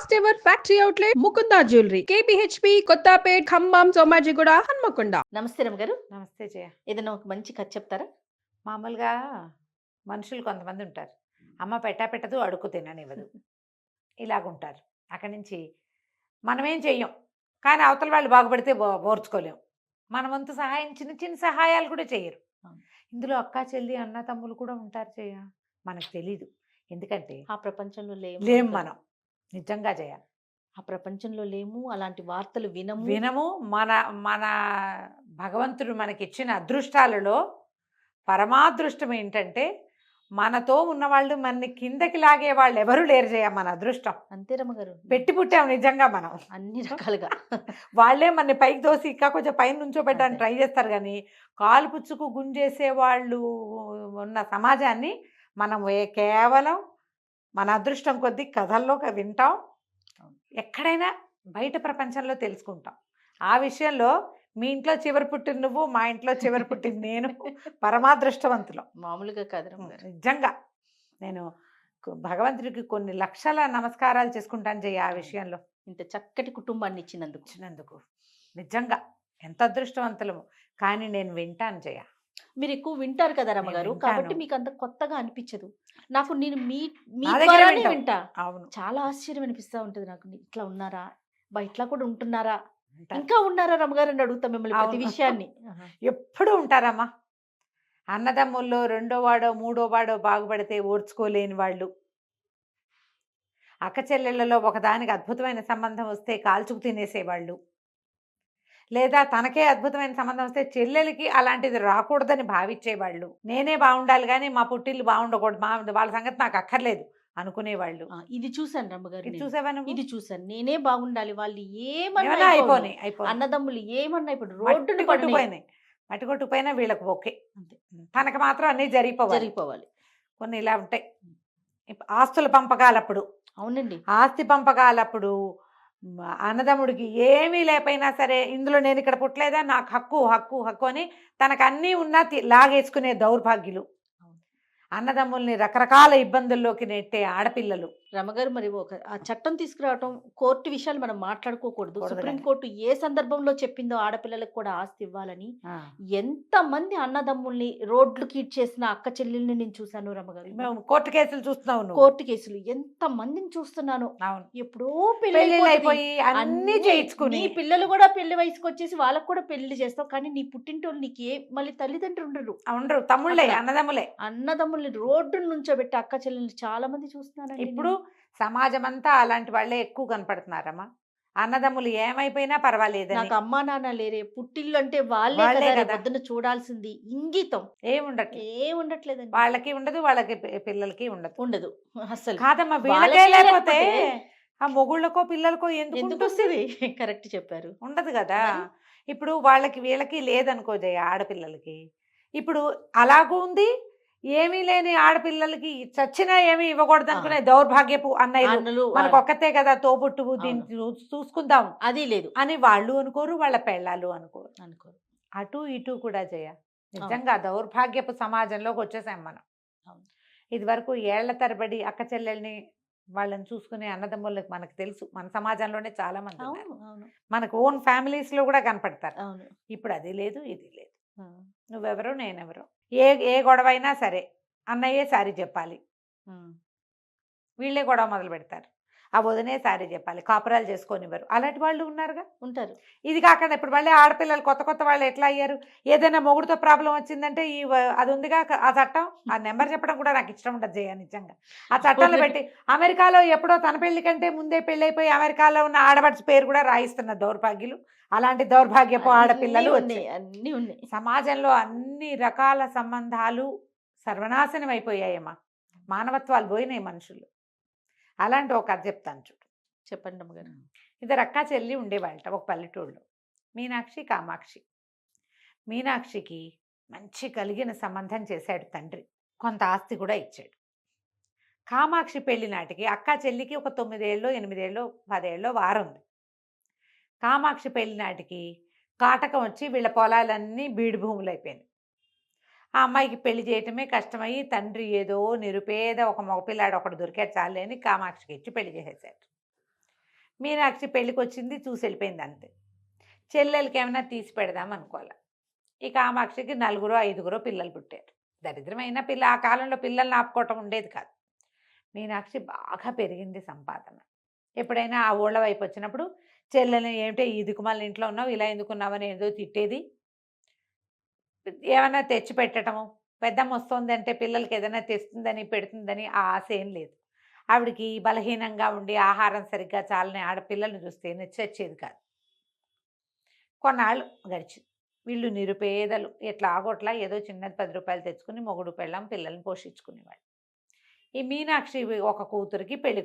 First ever factory outlet Mukunda jewellery KPHB Kothapet Khammam Somajiguda Hanamkonda. నమస్తే రమ్మగారు. నమస్తే జయ. ఏదైనా ఒక మంచి కథ చెప్తారా? మామూలుగా మనుషులు కొంతమంది ఉంటారు, అమ్మ పెట్టదు అడుక్కు తిననివ్వదు, ఇలాగుంటారు. అక్కడి నుంచి మనమేం చెయ్యం, కానీ అవతల వాళ్ళు బాగుపడితే ఓర్చుకోలేం. మన వంతు సహాయం చిన్న చిన్న సహాయాలు కూడా చేయరు. ఇందులో అక్క చెల్లి అన్న తమ్ములు కూడా ఉంటారు జయ, మనకు తెలీదు. ఎందుకంటే ఆ ప్రపంచంలో లేం మనం, నిజంగా జయ. ఆ ప్రపంచంలో లేము, అలాంటి వార్తలు వినము. మన మన భగవంతుడు మనకిచ్చిన అదృష్టాలలో పరమాదృష్టం ఏంటంటే మనతో ఉన్నవాళ్ళు మన కిందకి లాగే వాళ్ళు ఎవరు లేరు జయ. మన అదృష్టం అంతే రమ్మగారు. పెట్టి పుట్టాం నిజంగా మనం అన్ని రకాలుగా. వాళ్ళే మన పైకి దోసి ఇంకా కొంచెం పైన నుంచోబెట్టడానికి ట్రై చేస్తారు, కానీ కాలు పుచ్చుకు గుంజేసే వాళ్ళు ఉన్న సమాజాన్ని మనం కేవలం మన అదృష్టం కొద్దీ కథల్లో వింటాం, ఎక్కడైనా బయట ప్రపంచంలో తెలుసుకుంటాం. ఆ విషయంలో మీ ఇంట్లో చివరి పుట్టిన నువ్వు, మా ఇంట్లో చివరి పుట్టిన నేను పరమాదృష్టవంతులం. మామూలుగా కాదు నిజంగా. నేను భగవంతుడికి కొన్ని లక్షల నమస్కారాలు చేసుకుంటాను జయ ఆ విషయంలో. ఇంత చక్కటి కుటుంబాన్ని ఇచ్చినందుకు నిజంగా ఎంత అదృష్టవంతులము. కానీ నేను వింటాను జయ. మీరు ఎక్కువ వింటారు కదా రమ్మగారు, కాబట్టి మీకు అంత కొత్తగా అనిపించదు. నాకు నేను మీ వింటా. అవును, చాలా ఆశ్చర్యం అనిపిస్తూ ఉంటుంది నాకు. ఇట్లా ఉన్నారా బా, ఇట్లా కూడా ఉంటున్నారా, ఇంకా ఉన్నారా రమ్మగారు అని అడుగుతాం మిమ్మల్ని ప్రతి విషయాన్ని. ఎప్పుడు ఉంటారమ్మా. అన్నదమ్ముల్లో రెండో వాడో మూడో వాడో బాగుపడితే ఓర్చుకోలేని వాళ్ళు, అక్క చెల్లెళ్లలో ఒకదానికి అద్భుతమైన సంబంధం వస్తే కాల్చుకు తినేసేవాళ్ళు, లేదా తనకే అద్భుతమైన సంబంధం వస్తే చెల్లెలకి అలాంటిది రాకూడదని భావించేవాళ్ళు. నేనే బాగుండాలి కానీ మా పుట్టిల్లు బాగుండకూడదు, వాళ్ళ సంగతి నాకు అక్కర్లేదు అనుకునేవాళ్ళు. ఇది చూసాను రమ్మగారు. చూసావా? ఇది చూసాను. నేనే బాగుండాలి, వాళ్ళు ఏమన్నా అయిపోయి అన్నదమ్ములు ఏమన్నా ఇప్పుడు రోడ్డు కొట్టుకుపోయినాయి, మట్టి కొట్టుకుపోయినా వీళ్ళకి ఓకే, అంతే. తనకు మాత్రం అన్నీ జరిగిపోవాలి. కొన్ని ఇలా ఉంటాయి. ఆస్తుల పంపకాలప్పుడు, అవునండి, ఆస్తి పంపకాలప్పుడు అన్నదమ్ముడికి ఏమీ లేకపోయినా సరే, ఇందులో నేను ఇక్కడ పుట్టలేదా, నాకు హక్కు అని తనకు అన్నీ ఉన్నా లాగేసుకునే దౌర్భాగ్యులు, అన్నదమ్ముల్ని రకరకాల ఇబ్బందుల్లోకి నెట్టే ఆడపిల్లలు. రమగారు, మరి ఆ చట్టం తీసుకురావటం, కోర్టు విషయాలు మనం మాట్లాడుకోకూడదు. సుప్రీంకోర్టు ఏ సందర్భంలో చెప్పిందో ఆడపిల్లలకు కూడా ఆస్తి ఇవ్వాలని. ఎంత మంది అన్నదమ్ముల్ని రోడ్లు కీట్ చేసిన అక్క చెల్లెల్ని నేను చూసాను రమగారు. కోర్టు కేసులు చూస్తున్నావు, కోర్టు కేసులు ఎంత మందిని చూస్తున్నాను. ఎప్పుడో పెళ్లి అయిపోయి అన్ని చేయించుకుని, పిల్లలు కూడా పెళ్లి వయసుకు వచ్చేసి వాళ్ళకు కూడా పెళ్లి చేస్తావు, కానీ నీ పుట్టింటోళ్ళు నీకు మళ్ళీ తల్లిదండ్రులు ఉండరు, తమ్ముళ్ళే, అన్నదమ్ముల్ని రోడ్డు నుంచోబెట్టి అక్క చెల్లెల్ని చాలా మంది చూస్తున్నాను. ఇప్పుడు సమాజం అంతా అలాంటి వాళ్ళే ఎక్కువ కనపడుతున్నారమ్మా. అన్నదమ్ములు ఏమైపోయినా పర్వాలేదు, నాకు అమ్మా నాన్న లేరే, పుట్టిల్లు అంటే వాళ్ళే పొద్దున చూడాల్సింది. ఇంగితం ఏముండట్లేదండి, వాళ్ళకి ఉండదు, వాళ్ళకి పిల్లలకి ఉండదు అసలు. కాదమ్మా, వీళ్ళకే లేకపోతే ఆ మొగుళ్ళకో పిల్లలకో ఎందుకు వస్తుంది? కరెక్ట్ చెప్పారు, ఉండదు కదా. ఇప్పుడు వాళ్ళకి వీళ్ళకి లేదనుకో జయ, ఆడపిల్లలకి. ఇప్పుడు అలాగూ ఉంది, ఏమీ లేని ఆడపిల్లలకి చచ్చినా ఏమీ ఇవ్వకూడదు అనుకునే దౌర్భాగ్యపు అన్నయ్యలు మనకు ఒక్కతే కదా తోబుట్టువు, దీన్ని చూసుకుందాం అది లేదు అని వాళ్ళు అనుకోరు, వాళ్ళ పెళ్ళాలు అనుకోరు. అటు ఇటు కూడా జయ, నిజంగా దౌర్భాగ్యపు సమాజంలోకి వచ్చేసాం మనం. ఇది వరకు ఏళ్ల తరబడి అక్క చెల్లెల్ని వాళ్ళని చూసుకునే అన్నదమ్ముళ్ళకి మనకు తెలుసు, మన సమాజంలోనే చాలా మంది మనకు ఓన్ ఫ్యామిలీస్ లో కూడా కనపడతారు. ఇప్పుడు అది లేదు, ఇది లేదు. నువ్వెవరో నేనెవరో, ఏ గొడవ అయినా సరే అన్నయ్యే సారీ చెప్పాలి, వీళ్ళే గొడవ మొదలు పెడతారు. ఆ వదినే సారీ చెప్పాలి, కాపురాలు చేసుకొనివ్వరు. అలాంటి వాళ్ళు ఉంటారు. ఇది కాకుండా ఇప్పుడు మళ్ళీ ఆడపిల్లలు కొత్త వాళ్ళు ఎట్లా అయ్యారు, ఏదైనా మొగుడుతో ప్రాబ్లం వచ్చిందంటే అది ఉందిగా ఆ చట్టం, ఆ నెంబర్ చెప్పడం కూడా నాకు ఇష్టం ఉండదు జయ. నిజంగా ఆ చట్టాలు పెట్టి అమెరికాలో ఎప్పుడో తన పెళ్లి కంటే ముందే పెళ్ళైపోయి అమెరికాలో ఉన్న ఆడబడి పేరు కూడా రాయిస్తున్న దౌర్భాగ్యులు, అలాంటి దౌర్భాగ్యపు ఆడపిల్లలు అన్నీ ఉన్నాయి. సమాజంలో అన్ని రకాల సంబంధాలు సర్వనాశనం అయిపోయాయమ్మా, మానవత్వాలు పోయినాయి మనుషులు. అలాంటి ఒక కథ చెప్తాను చూడు. చెప్పండి అమ్మగారు. ఇద్దరు అక్క చెల్లి ఉండేవాళ్ళట ఒక పల్లెటూళ్ళలో, మీనాక్షి కామాక్షి. మీనాక్షికి మంచి కలిగిన సంబంధం చేశాడు తండ్రి, కొంత ఆస్తి కూడా ఇచ్చాడు. కామాక్షి పెళ్లి నాటికి అక్క చెల్లికి ఒక 9 ఏళ్ళో 8 ఏళ్ళో 10 ఏళ్ళో వారుంది. కామాక్షి పెళ్లి నాటికి కాటకం వచ్చి వీళ్ళ పొలాలన్నీ బీడు భూములు అయిపోయినాయి. ఆ అమ్మాయికి పెళ్లి చేయటమే కష్టమయ్యి తండ్రి ఏదో నిరుపేద ఒక మగపిల్లాడు ఒకడు దొరికాడు చాలే అని కామాక్షికి ఇచ్చి పెళ్లి చేసేసాడు. మీనాక్షి పెళ్ళికి వచ్చింది, చూసి వెళ్ళిపోయింది అంతే. చెల్లెలకి ఏమైనా తీసి పెడదాం అనుకోవాలి. ఈ కామాక్షికి 4 5 పిల్లలు పుట్టారు. దరిద్రమైన పిల్ల, ఆ కాలంలో పిల్లల్ని ఆపుకోవటం ఉండేది కాదు. మీనాక్షి బాగా పెరిగింది సంపాదన. ఎప్పుడైనా ఆ ఊళ్ళ వైపు వచ్చినప్పుడు చెల్లెల్ని ఏమిటో ఈ దిక్కుమాల ఇంట్లో ఉన్నావు, ఇలా ఎందుకున్నావని ఏదో తిట్టేది. ఏమైనా తెచ్చి పెట్టడము, పెద్దమ్మ వస్తుంది అంటే పిల్లలకి ఏదైనా తెస్తుందని పెడుతుందని ఆ ఆశ ఏం లేదు. ఆవిడకి బలహీనంగా ఉండి ఆహారం సరిగ్గా చాలని ఆడపిల్లల్ని చూస్తే నచ్చేది కాదు. కొన్నాళ్ళు గడిచింది. వీళ్ళు నిరుపేదలు, ఎట్లా ఆగోట్లా ఏదో చిన్నది 10 రూపాయలు తెచ్చుకుని మొగుడు పెళ్ళాం పిల్లల్ని పోషించుకునేవాళ్ళు. ఈ మీనాక్షి ఒక కూతురికి పెళ్లి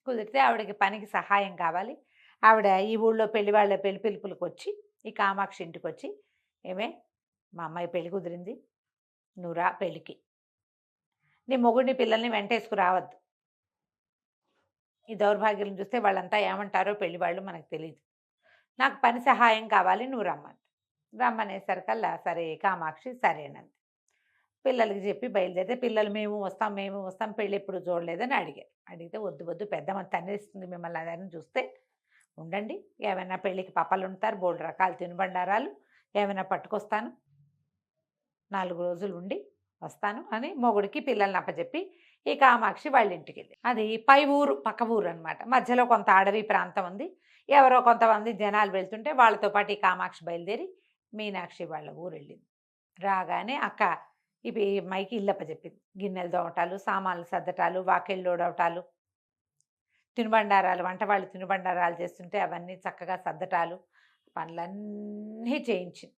కుదిరితే ఆవిడకి పనికి సహాయం కావాలి. ఆవిడ ఈ ఊళ్ళో పెళ్లి పిలుపులకు వచ్చి ఈ కామాక్షి ఇంటికి వచ్చి, ఏమే మా అమ్మాయి పెళ్లి కుదిరింది, నువ్వు రా పెళ్ళికి, నీ మొగుడిని పిల్లల్ని వెంటేసుకు రావద్దు. ఈ దౌర్భాగ్యం చూస్తే వాళ్ళంతా ఏమంటారో పెళ్లి వాళ్ళు మనకు తెలియదు, నాకు పని సహాయం కావాలి, నువ్వు రమ్మనేసరికల్లా సరే కామాక్షి సరేనంది. పిల్లలకి చెప్పి బయలుదేరితే పిల్లలు మేము వస్తాం పెళ్ళి ఎప్పుడు చూడలేదని అడిగితే వద్దు పెద్దమ్మ తన్నేస్తుంది మిమ్మల్ని అదని చూస్తే, ఉండండి ఏమైనా పెళ్ళికి పప్పలు ఉంటారు, బోల్డ్ రకాలు తినుబండారాలు ఏమైనా పట్టుకొస్తాను, 4 రోజులు ఉండి వస్తాను అని మొగుడికి పిల్లల్ని అప్పచెప్పి ఈ కామాక్షి వాళ్ళ ఇంటికి వెళ్ళి, అది పక్క ఊరు అనమాట. మధ్యలో కొంత అడవి ప్రాంతం ఉంది. ఎవరో కొంతమంది జనాలు వెళ్తుంటే వాళ్ళతో పాటు ఈ కామాక్షి బయలుదేరి మీనాక్షి వాళ్ళ ఊరు వెళ్ళింది. రాగానే అక్క ఇవి మైకి ఇల్లప్ప చెప్పింది. గిన్నెలు దోమటాలు, సామాన్లు సర్దటాలు, వాకిళ్ళు ఊడవటాలు, తినుబండారాలు, వంట వాళ్ళు తినుబండారాలు చేస్తుంటే అవన్నీ చక్కగా సర్దటాలు, పనులన్నీ చేయించింది.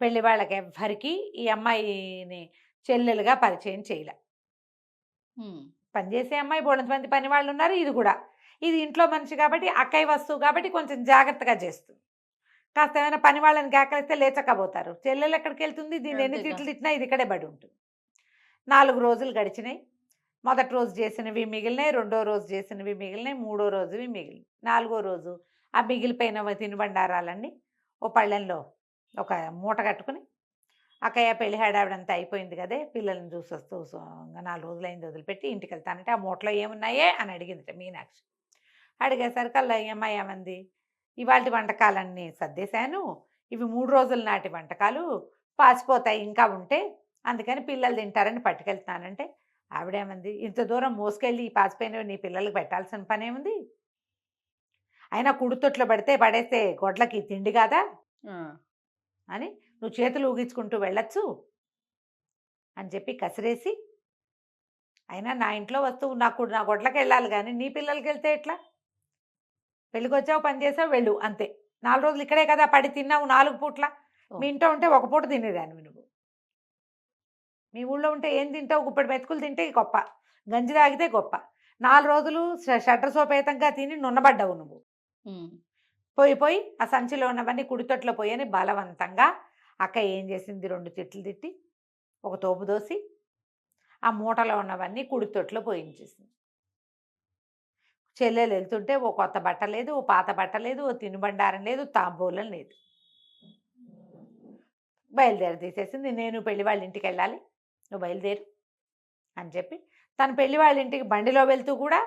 పెళ్లి వాళ్ళకి ఎవ్వరికి ఈ అమ్మాయిని చెల్లెలుగా పరిచయం చేయలే. పనిచేసే అమ్మాయి బోడంతమంది పని వాళ్ళు ఉన్నారు, ఇది కూడా ఇది ఇంట్లో మనిషి కాబట్టి అక్కయ్య వస్తువు కాబట్టి కొంచెం జాగ్రత్తగా చేస్తుంది. కాస్త ఏమైనా పని వాళ్ళని కేకలిస్తే లేచకపోతారు. చెల్లెలు ఎక్కడికి వెళ్తుంది, దీన్ని ఎన్ని తిట్లు తిట్టినా ఇది ఇక్కడే పడి ఉంటుంది. 4 రోజులు గడిచినాయి. మొదటి రోజు చేసినవి మిగిలినాయి, 2వ రోజు చేసినవి మిగిలినాయి, 3వ రోజువి మిగిలినాయి. 4వ రోజు ఆ మిగిలిపోయిన తినుబండారాలన్నీ ఓ పళ్ళెంలో ఒక మూట కట్టుకుని, అక్కయ్య పెళ్లి హడావిడంతా అయిపోయింది కదే, పిల్లల్ని చూసొస్తూ 4 రోజులైంది వదిలిపెట్టి ఇంటికి వెళ్తానంటే ఆ మూటలో ఏమున్నాయే అని అడిగింది మీనాక్షి. అడిగేసరికల్లా ఈ అమ్మాయి ఏమంది, ఇవాళ వంటకాలన్నీ సర్దేశాను, ఇవి 3 రోజుల నాటి వంటకాలు పాసిపోతాయి ఇంకా ఉంటే, అందుకని పిల్లలు తింటారని పట్టుకెళ్తున్నానంటే, ఆవిడేమంది, ఇంత దూరం మోసుకెళ్ళి ఈ పాసిపోయినవి నీ పిల్లలకి పెట్టాల్సిన పని ఏముంది, అయినా కుడుతొట్లో పడేస్తే గొడ్లకి తిండి కాదా అని నువ్వు చేతులు ఊగించుకుంటూ వెళ్ళొచ్చు అని చెప్పి కసిరేసి, అయినా నా ఇంట్లో వస్తువు నా గొడ్లకి వెళ్ళాలి కానీ నీ పిల్లలకి వెళ్తే ఎట్లా, పెళ్ళికి వచ్చావు పని చేసావు వెళ్ళు అంతే, 4 రోజులు ఇక్కడే కదా పడి తిన్నావు 4 పూట్ల, మీ ఇంట్లో ఉంటే 1 పూట తినేదాన్ని నువ్వు, మీ ఊళ్ళో ఉంటే ఏం తింటావు, గుప్పెడు మెతుకులు తింటే గొప్ప, గంజి తాగితే గొప్ప, 4 రోజులు షడ్రసోపేతంగా తిని నున్నబడ్డావు నువ్వు. పోయి ఆ సంచిలో ఉన్నవన్నీ కుడితొట్లో పోయని బలవంతంగా అక్క ఏం చేసింది, 2 తిట్లు తిట్టి ఒక తోపు దోసి ఆ మూటలో ఉన్నవన్నీ కుడితొట్లో పోయించేసింది. చెల్లెలు వెళ్తుంటే ఓ కొత్త బట్ట లేదు, ఓ పాత బట్ట లేదు, ఓ తినుబండారం లేదు, తాంబూలం లేదు. బయలుదేరి తీసేసింది. నేను పెళ్లి వాళ్ళ ఇంటికి వెళ్ళాలి, నువ్వు బయలుదేరు అని చెప్పి తను పెళ్లి వాళ్ళ ఇంటికి బండిలో వెళ్తూ కూడా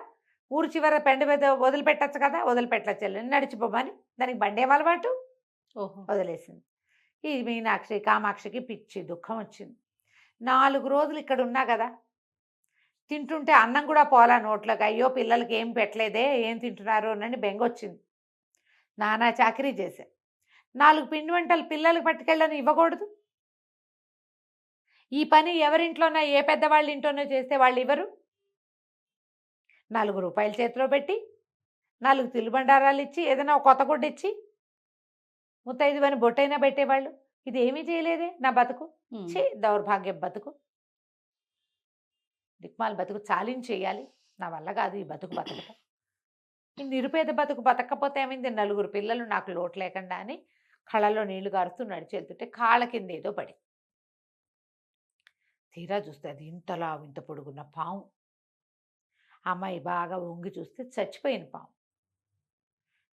ఊరు చివర పెండి మీద వదిలిపెట్టచ్చు కదా, వదిలిపెట్టచ్చు చెల్లెని నడిచిపోమని, దానికి బండి ఏం అలవాటు, వదిలేసింది. ఈ మీనాక్షి కామాక్షికి పిచ్చి దుఃఖం వచ్చింది. 4 రోజులు ఇక్కడ ఉన్నా కదా, తింటుంటే అన్నం కూడా పోలా నోట్లోకి, అయ్యో పిల్లలకి ఏం పెట్టలేదే, ఏం తింటున్నారు అని బెంగొచ్చింది. నానా చాకరీ చేశా, 4 పిండి వంటలు పిల్లలకి పట్టుకెళ్ళని ఇవ్వకూడదు, ఈ పని ఎవరింట్లోనో ఏ పెద్దవాళ్ళ ఇంట్లోనో చేస్తే వాళ్ళు ఇవ్వరు, 4 రూపాయలు చేతిలో పెట్టి 4 తినుబండారాలు ఇచ్చి ఏదైనా ఒక కొత్త గుడ్డ ఇచ్చి ముత్తైదువని బొట్టైనా పెట్టేవాళ్ళు, ఇది ఏమీ చేయలేదే నా బతుకు, చే దౌర్భాగ్యం బతుకు, దిక్మాల బతుకు చాలించేయాలి, నా వల్ల కాదు ఈ బతుకు బతకటం, ఈ నిరుపేద బతుకు బతకపోతే ఏమైంది, 4 పిల్లలు నాకు లోటు లేకుండా అని కళ్ళలో నీళ్లు గారుతూ నడిచి వెళ్తుంటే కాళ్ళ కింద ఏదో పడి, తీరా చూస్తే అది ఇంతలా ఇంత పొడుగున్న పాము. అమ్మాయి బాగా వంగి చూస్తే చచ్చిపోయిన పాము.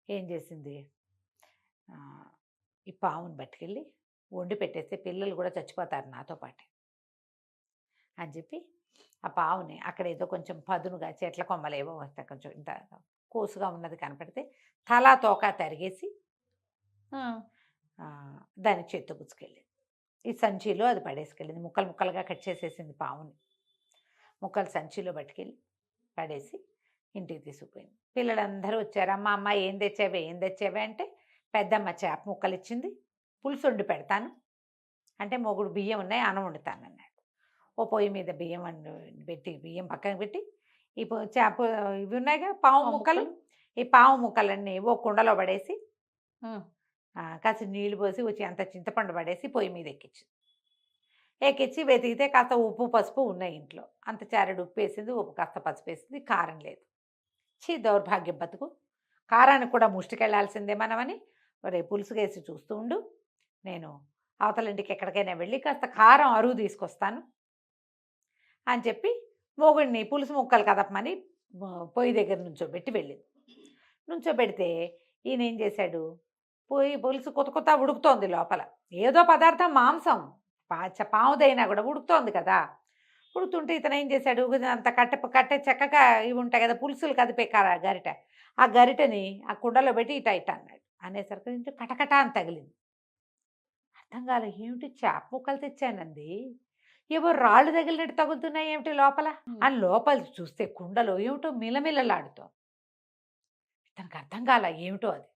ఏం చేసింది, ఈ పాముని పట్టుకెళ్ళి వండి పెట్టేస్తే పిల్లలు కూడా చచ్చిపోతారు నాతో పాటే అని చెప్పి ఆ పావుని అక్కడ ఏదో కొంచెం పదునుగా చెట్ల కొమ్మలేవో వస్తాయి, కొంచెం ఇంత కోసుగా ఉన్నది కనపడితే తలా తోక తరిగేసి దాని చేత్తో పుచ్చుకెళ్ళింది. ఈ సంచిలో అది పడేసుకెళ్ళింది. ముక్కలు ముక్కలుగా కట్ చేసేసింది పావుని. ముక్కలు సంచిలో పట్టుకెళ్ళి పడేసి ఇంటికి తీసుకుపోయింది. పిల్లలందరూ వచ్చారు, అమ్మ అమ్మ ఏం తెచ్చావే అంటే పెద్దమ్మ చేప ముక్కలు ఇచ్చింది, పులుసు వండి పెడతాను అంటే మొగుడు బియ్యం ఉన్నాయి అన్నం వండుతాను అన్నాడు. ఓ పొయ్యి మీద బియ్యం పెట్టి బియ్యం పక్కన పెట్టి ఈ చేప ఇవి ఉన్నాయిగా పావు ముక్కలు, ఈ పావు ముక్కలన్నీ ఓ కుండలో పడేసి కాస్త నీళ్లు పోసి వచ్చి అంత చింతపండు పడేసి పొయ్యి మీద ఎక్కించి వెతికితే కాస్త ఉప్పు పసుపు ఉన్నాయి ఇంట్లో. అంత చారెడు ఉప్పు వేసింది, ఉప్పు కాస్త పసుపు వేసింది, కారం లేదు. దౌర్భాగ్యం బతుకు, కారానికి కూడా ముష్టికెళ్లాల్సిందే మనమని రేపు పులుసు వేసి చూస్తూ ఉండు, నేను అవతలింటికి ఎక్కడికైనా వెళ్ళి కాస్త కారం అరువు తీసుకొస్తాను అని చెప్పి మొగుడిని పులుసు ముక్కలు కదపమని పొయ్యి దగ్గర వెళ్ళింది. నుంచోబెడితే ఈయన ఏం చేశాడు, పులుసు కొత్త ఉడుకుతోంది లోపల, ఏదో పదార్థం మాంసం పావుదైనా కూడా ఉడుకుతోంది కదా. ఉడుకుతుంటే ఇతను ఏం చేశాడు, అంత కట్టె చెక్కగా ఇవి ఉంటాయి కదా పులుసులు కదిపే గరిట, ఆ గరిటని ఆ కుండలో పెట్టి ఇట అన్నాడు. అనేసరికి నుంచి కటకట అని తగిలింది. అర్థం కాలే, ఏమిటి చేప ముక్కలు తెచ్చానండి, ఏవో రాళ్ళు తగిలినట్టు తగులుతున్నాయి ఏమిటి లోపల అని లోపల చూస్తే కుండలో ఏమిటో మిలమిలలాడుతో. ఇతనికి అర్థం కాల ఏమిటో అది.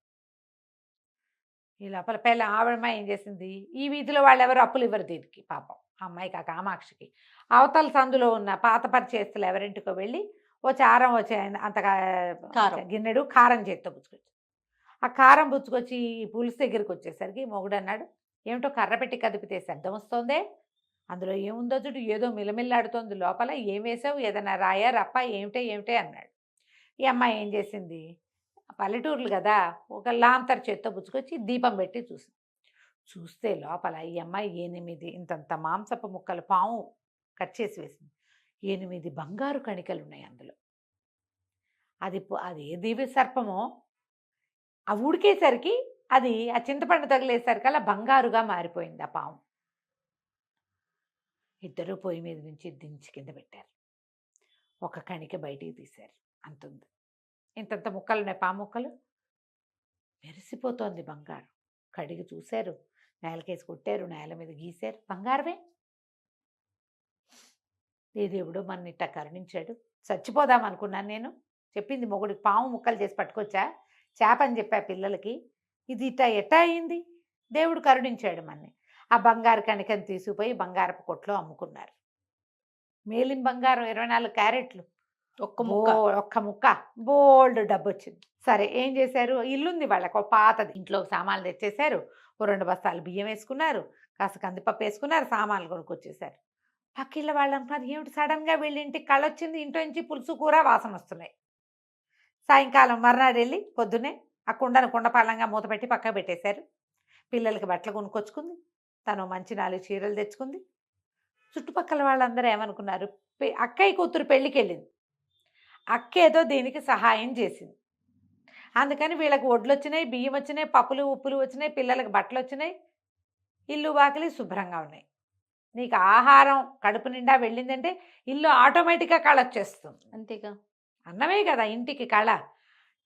ఈ లోపల ఆవిడమ్మ ఏం చేసింది, ఈ వీధిలో వాళ్ళు ఎవరు అప్పులు ఇవ్వరు దీనికి, పాపం అమ్మాయికి, ఆ కామాక్షికి. అవతల సందులో ఉన్న పాత పరిచేస్తులు ఎవరింటికో వెళ్ళి ఓ చారం వచ్చే అంతగా గిన్నెడు కారం చేత్తో పుచ్చుకొచ్చి, ఆ కారం పుచ్చుకొచ్చి ఈ పులుసు దగ్గరికి వచ్చేసరికి మొగుడు అన్నాడు, ఏమిటో కర్ర పెట్టి కదిపితే శబ్దం వస్తుందే, అందులో ఏముందో చూడు, ఏదో మిలమిల్లాడుతోంది లోపల, ఏం వేసావు, ఏదైనా రాయా రప్ప ఏమిటే అన్నాడు. ఈ అమ్మాయి ఏం చేసింది, పల్లెటూర్లు కదా, ఒక లాంతర్ చేత్తో పుచ్చుకొచ్చి దీపం పెట్టి చూస్తే లోపల ఈ అమ్మాయి 8 ఇంతంత మాంసపు ముక్కలు పాము కట్ చేసి వేసింది. 8 బంగారు కణికలు ఉన్నాయి అందులో. అది ఏ దివ్య సర్పమో, ఆ ఉడికేసరికి అది ఆ చింతపండు తగిలేసరికి అలా బంగారుగా మారిపోయింది ఆ పాము. ఇద్దరు పొయ్యి మీద నుంచి దించి కింద పెట్టారు. ఒక కణిక బయటికి తీశారు, అంతుంది. ఇంతంత ముక్కలు ఉన్నాయి పాము ముక్కలు, మెరిసిపోతోంది బంగారు. కడిగి చూశారు, నేలకేసి కొట్టారు, నేల మీద గీశారు, బంగారమే. ఏ దేవుడు మన ఇట్ట కరుణించాడు, చచ్చిపోదాం అనుకున్నాను నేను. చెప్పింది మొగుడికి పాము ముక్కలు చేసి పట్టుకొచ్చా, చేప అని చెప్పా పిల్లలకి, ఇది ఎట్టా అయింది, దేవుడు కరుణించాడు మన్ని. ఆ బంగారు కణికని తీసుకుపోయి బంగారపు కొట్లో అమ్ముకున్నారు. మేలిం బంగారం 24 క్యారెట్లు, ఒక్క ముక్క బోల్డ్ డబ్బు వచ్చింది. సరే ఏం చేశారు, ఇల్లుంది వాళ్ళకు పాతది, ఇంట్లో సామాన్లు తెచ్చేశారు, ఓ 2 బస్తాలు బియ్యం వేసుకున్నారు, కాస్త కందిపప్పు వేసుకున్నారు, సామాన్లు కొనుక్కొచ్చేసారు. పక్కిళ్ళ వాళ్ళు అంటున్నారు, ఏమిటి సడన్గా వీళ్ళ ఇంటికి కళ్ళొచ్చింది, ఇంట్లో నుంచి పులుసు కూర వాసన వస్తున్నాయి. సాయంకాలం మర్నాడు వెళ్ళి పొద్దున్నే ఆ కుండపాలంగా మూత పెట్టి పక్కకు పెట్టేశారు. పిల్లలకి బట్టలు కొనుక్కొచ్చుకుంది, తను మంచి 4 చీరలు తెచ్చుకుంది. చుట్టుపక్కల వాళ్ళందరూ ఏమనుకున్నారు, అక్కయ్య కూతురు పెళ్ళికి వెళ్ళింది, అక్క ఏదో దీనికి సహాయం చేసింది, అందుకని వీళ్ళకి వడ్లు వచ్చినాయి, బియ్యం వచ్చినాయి, పప్పులు ఉప్పులు వచ్చినాయి, పిల్లలకి బట్టలు వచ్చినాయి, ఇల్లు వాకిలి శుభ్రంగా ఉన్నాయి. నీకు ఆహారం కడుపు నిండా వెళ్ళిందంటే ఇల్లు ఆటోమేటిక్గా కళ వచ్చేస్తుంది. అంతేగా, అన్నమే కదా ఇంటికి కళ.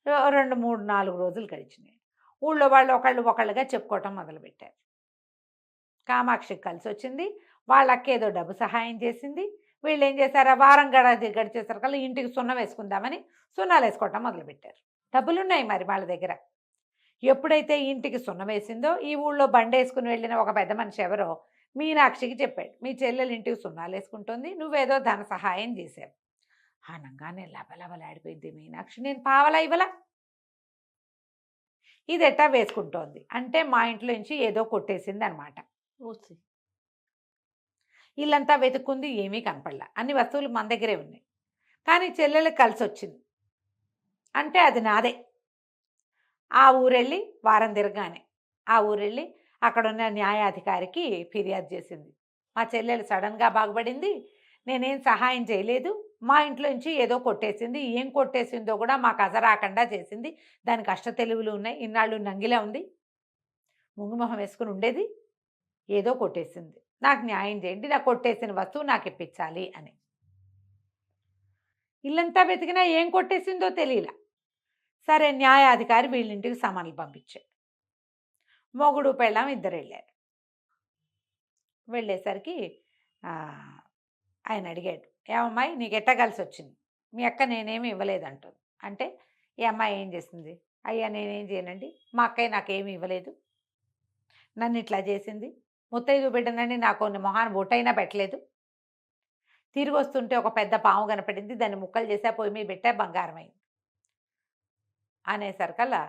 2, 3, 4 రోజులు గడిచినాయి. ఊళ్ళో వాళ్ళు ఒకళ్ళుగా చెప్పుకోవటం మొదలుపెట్టారు. కామాక్షికి కలిసి వచ్చింది, వాళ్ళకి ఏదో డబ్బు సహాయం చేసింది. వీళ్ళు ఏం చేశారు, వారం గడిచేసరికల్లా ఇంటికి సున్నం వేసుకుందామని సున్నాలు వేసుకోవటం మొదలుపెట్టారు. డబ్బులున్నాయి మరి వాళ్ళ దగ్గర. ఎప్పుడైతే ఇంటికి సున్నం వేసిందో, ఈ ఊళ్ళో బండి వేసుకుని వెళ్ళిన ఒక పెద్ద మనిషి ఎవరో మీనాక్షికి చెప్పాడు, మీ చెల్లెలు ఇంటికి సున్నాలు వేసుకుంటుంది, నువ్వేదో ధన సహాయం చేశావు. ఆనంగానే లబలబలాడిపోయింది మీనాక్షి, నేను పావలా ఇవ్వలా, ఇది ఎట్టా వేసుకుంటోంది అంటే మా ఇంట్లో నుంచి ఏదో కొట్టేసింది అనమాట. ఇల్లంతా వెతుక్కుంది, ఏమీ కనపడలా, అన్ని వస్తువులు మన దగ్గరే ఉన్నాయి, కానీ చెల్లెలకు కలిసి వచ్చింది అంటే అది నాదే. ఆ ఊరెళ్ళి వారం తిరగానే ఆ ఊరెళ్ళి అక్కడున్న న్యాయాధికారికి ఫిర్యాదు చేసింది, మా చెల్లెలు సడన్గా బాగుపడింది, నేనేం సహాయం చేయలేదు, మా ఇంట్లో నుంచి ఏదో కొట్టేసింది, ఏం కొట్టేసిందో కూడా మాకు అజరాకుండా చేసింది, దానికి అష్ట తెలివులు ఉన్నాయి, ఇన్నాళ్ళు నంగిలా ఉంది, ముంగుమొహం వేసుకుని ఉండేది, ఏదో కొట్టేసింది, నాకు న్యాయం చేయండి, నాకు కొట్టేసిన వస్తువు నాకు ఇప్పించాలి అని. ఇల్లంతా వెతికినా ఏం కొట్టేసిందో తెలియలా. సరే న్యాయాధికారి వీళ్ళింటికి సమన్లు పంపించాడు. మొగుడు పెళ్ళాం ఇద్దరు వెళ్ళారు. వెళ్ళేసరికి ఆయన అడిగాడు, ఏమమ్మాయి నీకు ఎట్ట కలిసి వచ్చింది? మీ అక్క నేనేమి ఇవ్వలేదంటుంది. అంటే ఈ అమ్మాయి ఏం చేసింది? అయ్యా నేనేం చేయనండి, మా అక్కయ్య నాకేమి ఇవ్వలేదు, నన్ను ఇట్లా చేసింది, ముత్తైదు బిడ్డనండి నాకు మొహాన బొట్టైనా పెట్టలేదు, తిరిగి వస్తుంటే ఒక పెద్ద పాము కనపడింది, దాన్ని ముక్కలు చేసా, పొయ్యి మీద పెట్టా, బంగారం అయింది అనేసరికల్లా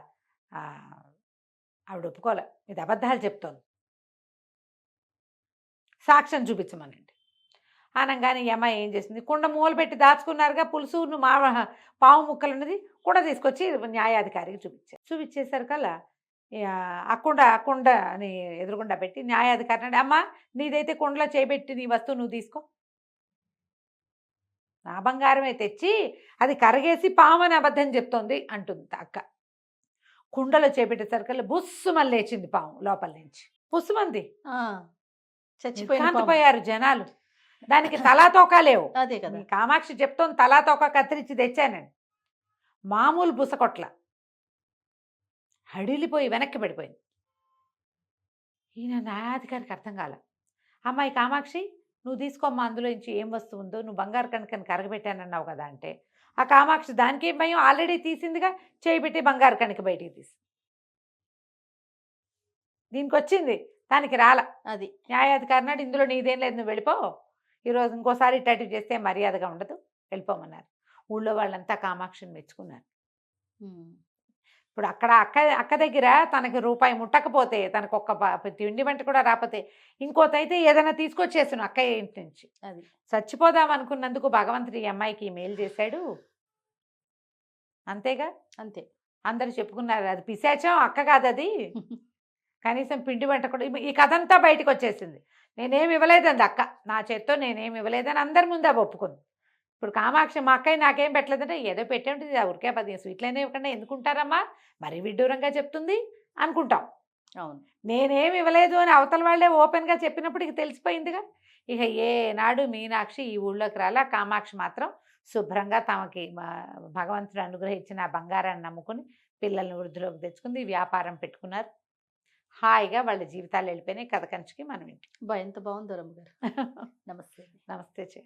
ఆవిడ ఒప్పుకోలే, ఇది అబద్ధాలు చెప్తోంది, సాక్ష్యం చూపించమనండి అనగానే ఈ అమ్మాయి ఏం చేసింది, కుండ మూల పెట్టి దాచుకున్నారుగా పులుసు మా పాము ముక్కలు ఉన్నది, కుండ తీసుకొచ్చి న్యాయాధికారికి చూపించేసరికల్లా ఆ కుండ అని ఎదురుగుండా పెట్టి న్యాయాధికారి అంటే, అమ్మ నీదైతే కుండలో చేయబెట్టి నీ వస్తువు నువ్వు తీసుకో, నా బంగారమే తెచ్చి అది కరగేసి పాము అని అబద్ధం చెప్తోంది అంటుంది అక్క. కుండలో చేపెట్టేసరికల్లా బుస్సుమని లేచింది పాము లోపల నుంచి, బుస్సుమంది చచ్చిపోయారు జనాలు. దానికి తలా తోక లేవు. అదే కదా కామాక్షి చెప్తోంది, తలా తోక కత్తిరించి తెచ్చానండి, మామూలు బుసకొట్ల హడిలిపోయి వెనక్కి పడిపోయింది. ఈయన న్యాయాధికారికి అర్థం కాల. అమ్మాయి కామాక్షి నువ్వు తీసుకోమ్మా, అందులో నుంచి ఏం వస్తువు ఉందో, నువ్వు బంగారు కణకని కరగబెట్టానన్నావు కదా అంటే, ఆ కామాక్షి దానికి ఏం భయం, ఆల్రెడీ తీసిందిగా, చేయబెట్టి బంగారు కణిక బయటికి తీసి దీనికి వచ్చింది, దానికి రాల. అది న్యాయాధికారి నాడు ఇందులో నీదేం లేదు, నువ్వు వెళ్ళిపో, ఈరోజు ఇంకోసారి ఇట్లాంటివి చేస్తే మర్యాదగా ఉండదు, వెళ్ళిపోమన్నారు. ఊళ్ళో వాళ్ళంతా కామాక్షిని మెచ్చుకున్నారు. ఇప్పుడు అక్కడ అక్క దగ్గర తనకి రూపాయి ముట్టకపోతే, తనకు ఒక్క తిండి వంట కూడా రాకపోతే, ఇంకోతైతే ఏదైనా తీసుకొచ్చేసాను అక్కయ్య ఇంటి నుంచి. అది చచ్చిపోదాం అనుకున్నందుకు భగవంతుడు ఈ అమ్మాయికి మేలు చేశాడు, అంతేగా. అంతే అందరూ చెప్పుకున్నారు, అది పిశాచం అక్క కాదు అది, కనీసం పిండి వంట కూడా. ఈ కథ అంతా బయటకు వచ్చేసింది, నేనేమి ఇవ్వలేదండి అక్క, నా చేత్తో నేనేమి ఇవ్వలేదని అందరి ముందు అవి ఒప్పుకుంది. ఇప్పుడు కామాక్షి మా అక్కయ్య నాకేం పెట్టలేదంటే, ఏదో పెట్టే ఉంటుంది, ఊరికే 10 స్వీట్లైనా ఇవ్వకుండా ఎందుకుంటారమ్మా, మరీ విడ్డూరంగా చెప్తుంది అనుకుంటాం. అవును, నేనేమి ఇవ్వలేదు అని అవతల వాళ్ళే ఓపెన్గా చెప్పినప్పుడు ఇక తెలిసిపోయిందిగా. ఇక ఏనాడు మీనాక్షి ఈ ఊళ్ళోకి రాలా. కామాక్షి మాత్రం శుభ్రంగా తమకి భగవంతుడు అనుగ్రహించిన బంగారాన్ని నమ్ముకుని పిల్లల్ని వృద్ధిలోకి తెచ్చుకుంది, వ్యాపారం పెట్టుకున్నారు, హాయిగా వాళ్ళ జీవితాలు వెళ్ళిపోయినాయి. కథ కంచికి మనం ఇంటి. ఎంత బాగుందో రమ్మ గారు. నమస్తే. నమస్తే చే.